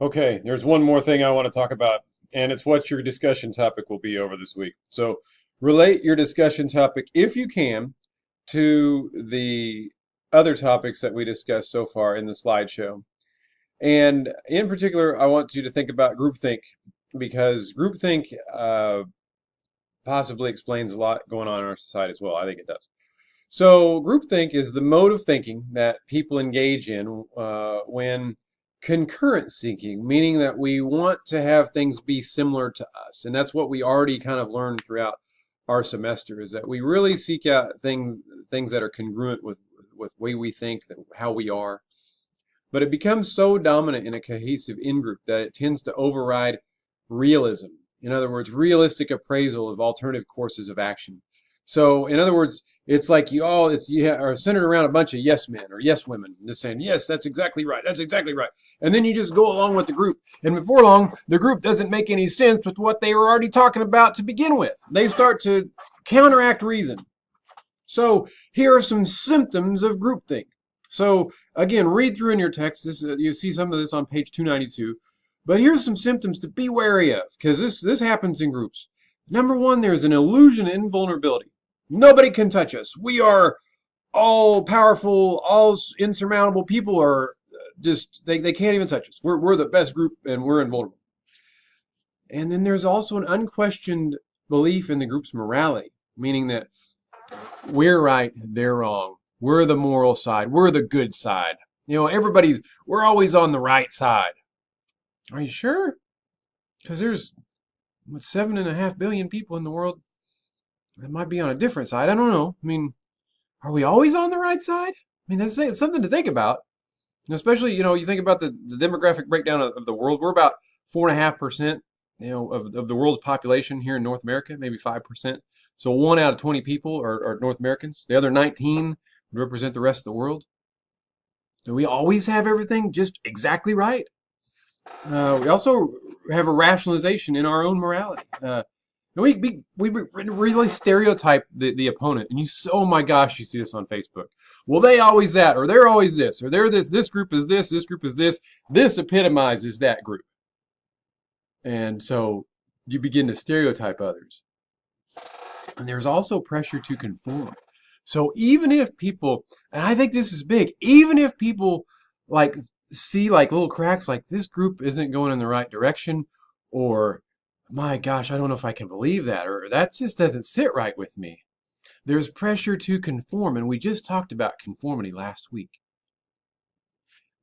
Okay, there's one more thing I want to talk about, and it's what your discussion topic will be over this week. So, relate your discussion topic, if you can, to the other topics that we discussed so far in the slideshow. And in particular, I want you to think about groupthink because groupthink possibly explains a lot going on in our society as well. I think it does. So, groupthink is the mode of thinking that people engage in when concurrent thinking, meaning that we want to have things be similar to us. And that's what we already kind of learned throughout our semester is that we really seek out things that are congruent with the way we think, how we are. But it becomes so dominant in a cohesive in-group that it tends to override realism. In other words, realistic appraisal of alternative courses of action. So, in other words, it's like you are centered around a bunch of yes men or yes women, just saying yes, that's exactly right, that's exactly right, and then you just go along with the group. And before long, the group doesn't make any sense with what they were already talking about to begin with. They start to counteract reason. So here are some symptoms of groupthink. So again, read through in your text. You see some of this on page 292. But here's some symptoms to be wary of, because this happens in groups. Number one, there's an illusion of invulnerability. Nobody can touch us. We are all powerful, all insurmountable. People are just, they can't even touch us. We're the best group and we're invulnerable. And then there's also an unquestioned belief in the group's morality, meaning that we're right, they're wrong. We're the moral side. We're the good side. We're always on the right side. Are you sure? Because there's 7.5 billion people in the world that might be on a different side. I don't know. I mean, are we always on the right side? I mean, that's something to think about. And especially, you think about the demographic breakdown of the world. We're about 4.5%, of the world's population here in North America, maybe 5%. So 1 out of 20 people are North Americans. The other 19 represent the rest of the world. Do we always have everything just exactly right? We also have a rationalization in our own morality. We really stereotype the opponent, and oh my gosh, you see this on Facebook. Well, they always that, or they're always this, or they're this. This group is this group is this. This epitomizes that group, and so you begin to stereotype others. And there's also pressure to conform. So even if people, and I think this is big, even if people like see like little cracks, like this group isn't going in the right direction, or my gosh, I don't know if I can believe that, or that just doesn't sit right with me. There's pressure to conform, and we just talked about conformity last week.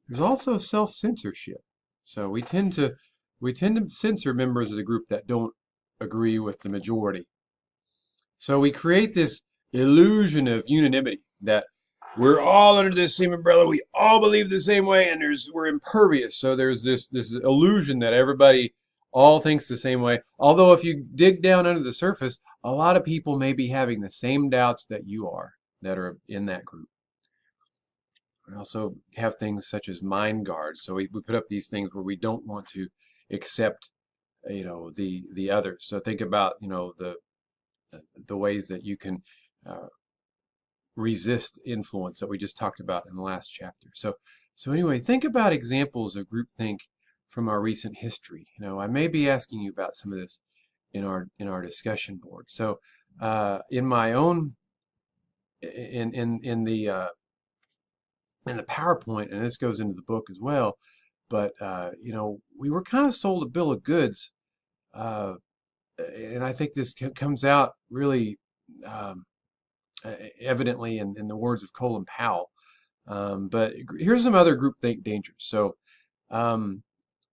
There's also self-censorship. So we tend to censor members of the group that don't agree with the majority. So we create this illusion of unanimity that we're all under this same umbrella, we all believe the same way, and we're impervious. So there's this illusion that everybody all thinks the same way. Although if you dig down under the surface, a lot of people may be having the same doubts that you are that are in that group. We also have things such as mind guards. So we put up these things where we don't want to accept, the others. So think about, the ways that you can resist influence that we just talked about in the last chapter. So anyway, think about examples of groupthink from our recent history. I may be asking you about some of this in our discussion board. So in my own in the PowerPoint, and this goes into the book as well, but we were kind of sold a bill of goods, and I think this comes out really evidently in the words of Colin Powell. But here's some other groupthink dangers. So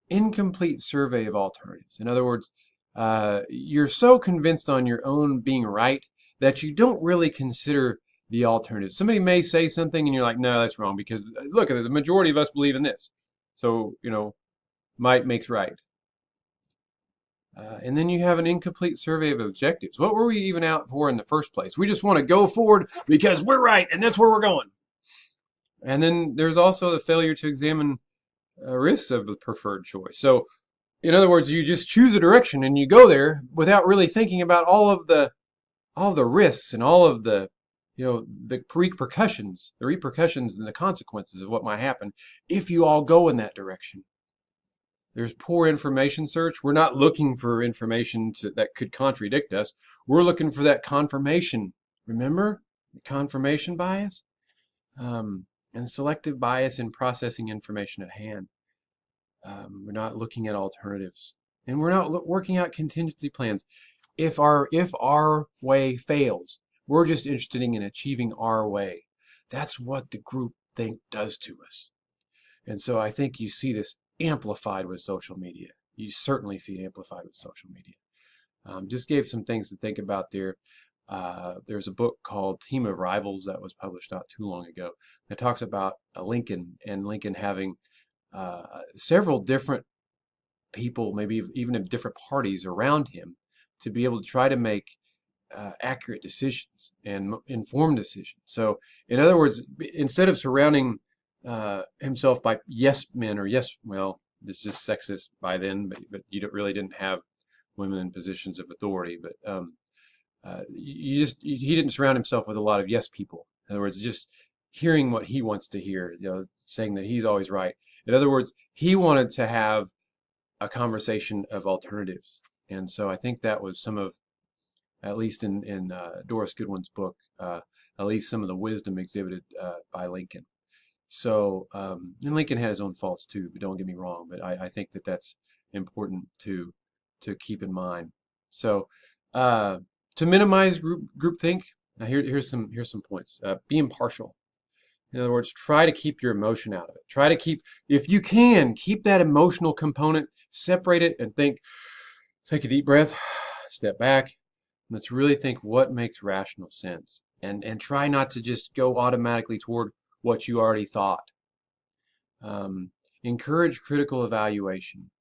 incomplete survey of alternatives. In other words, you're so convinced on your own being right that you don't really consider the alternatives. Somebody may say something and you're like, no, that's wrong, because look, the majority of us believe in this. So, might makes right. And then you have an incomplete survey of objectives. What were we even out for in the first place? We just want to go forward because we're right and that's where we're going. And then there's also the failure to examine risks of the preferred choice. So, in other words, you just choose a direction and you go there without really thinking about all of the risks and all of the the repercussions and the consequences of what might happen if you all go in that direction. There's poor information search. We're not looking for information that could contradict us. We're looking for that confirmation. Remember the confirmation bias? And selective bias in processing information at hand. We're not looking at alternatives. And we're not working out contingency plans. If our way fails, we're just interested in achieving our way. That's what the group think does to us. And so I think you see this amplified with social media. You certainly see it amplified with social media. Just gave some things to think about there. There's a book called Team of Rivals that was published not too long ago that talks about Lincoln and Lincoln having several different people, maybe even of different parties around him, to be able to try to make accurate decisions and informed decisions. So, in other words, instead of surrounding himself by yes men or well, this is just sexist by then, but you really didn't have women in positions of authority. But he didn't surround himself with a lot of yes people. In other words, just hearing what he wants to hear, saying that he's always right. In other words, he wanted to have a conversation of alternatives. And so I think that was some of, at least in Doris Goodwin's book, at least some of the wisdom exhibited by Lincoln. So, and Lincoln had his own faults too, but don't get me wrong, but I think that that's important to keep in mind. So, to minimize groupthink, here's some points. Be impartial. In other words, try to keep your emotion out of it. Try to keep, if you can, keep that emotional component, separate it, and think. Take a deep breath, step back. Let's really think what makes rational sense, and try not to just go automatically toward what you already thought. Encourage critical evaluation.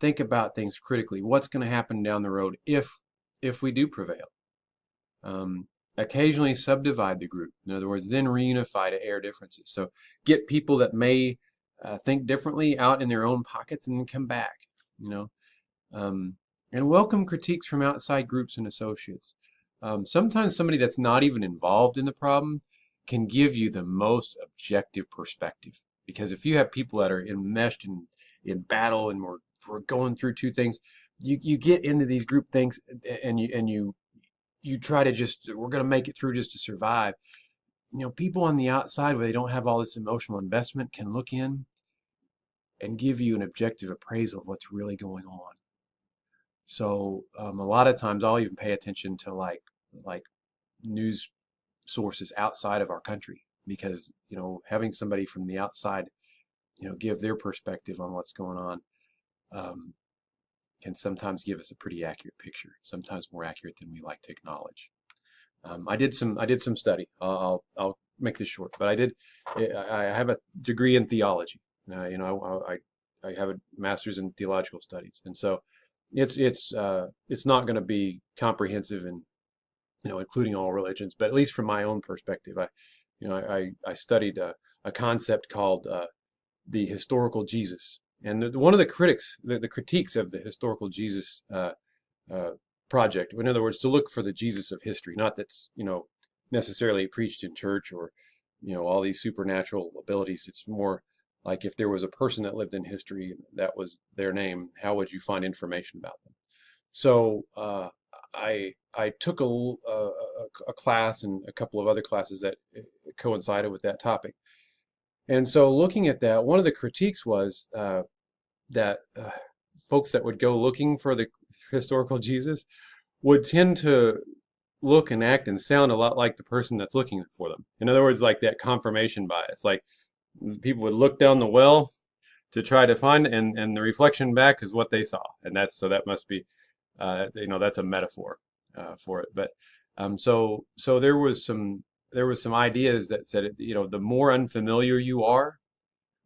Think about things critically. What's going to happen down the road if we do prevail? Occasionally subdivide the group. In other words, then reunify to air differences. So get people that may think differently out in their own pockets and then come back. And welcome critiques from outside groups and associates. Sometimes somebody that's not even involved in the problem can give you the most objective perspective. Because if you have people that are enmeshed in battle and we're going through two things, you get into these group things and you try to we're going to make it through just to survive. People on the outside where they don't have all this emotional investment can look in and give you an objective appraisal of what's really going on. So a lot of times I'll even pay attention to like news sources outside of our country, because having somebody from the outside give their perspective on what's going on can sometimes give us a pretty accurate picture, sometimes more accurate than we like to acknowledge. I did some study. I'll make this short, but I have a degree in theology. I have a master's in theological studies, and so it's not going to be comprehensive and including all religions, but at least from my own perspective, I studied a concept called the historical Jesus. And one of the critiques of the historical Jesus project, in other words, to look for the Jesus of history, not that's necessarily preached in church or all these supernatural abilities. It's more like if there was a person that lived in history and that was their name, how would you find information about them? So I took a class and a couple of other classes that coincided with that topic. And so looking at that, one of the critiques was that folks that would go looking for the historical Jesus would tend to look and act and sound a lot like the person that's looking for them. In other words, like that confirmation bias. Like people would look down the well to try to find, and the reflection back is what they saw. And that must be, that's a metaphor for it. But so there was some ideas that said, the more unfamiliar you are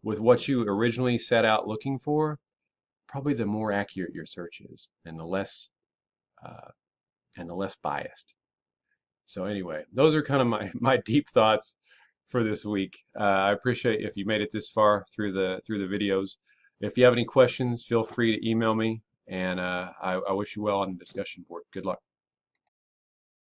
with what you originally set out looking for, probably the more accurate your search is, and the less biased. So anyway, those are kind of my deep thoughts for this week. I appreciate if you made it this far through the videos. If you have any questions, feel free to email me, and I wish you well on the discussion board. Good luck.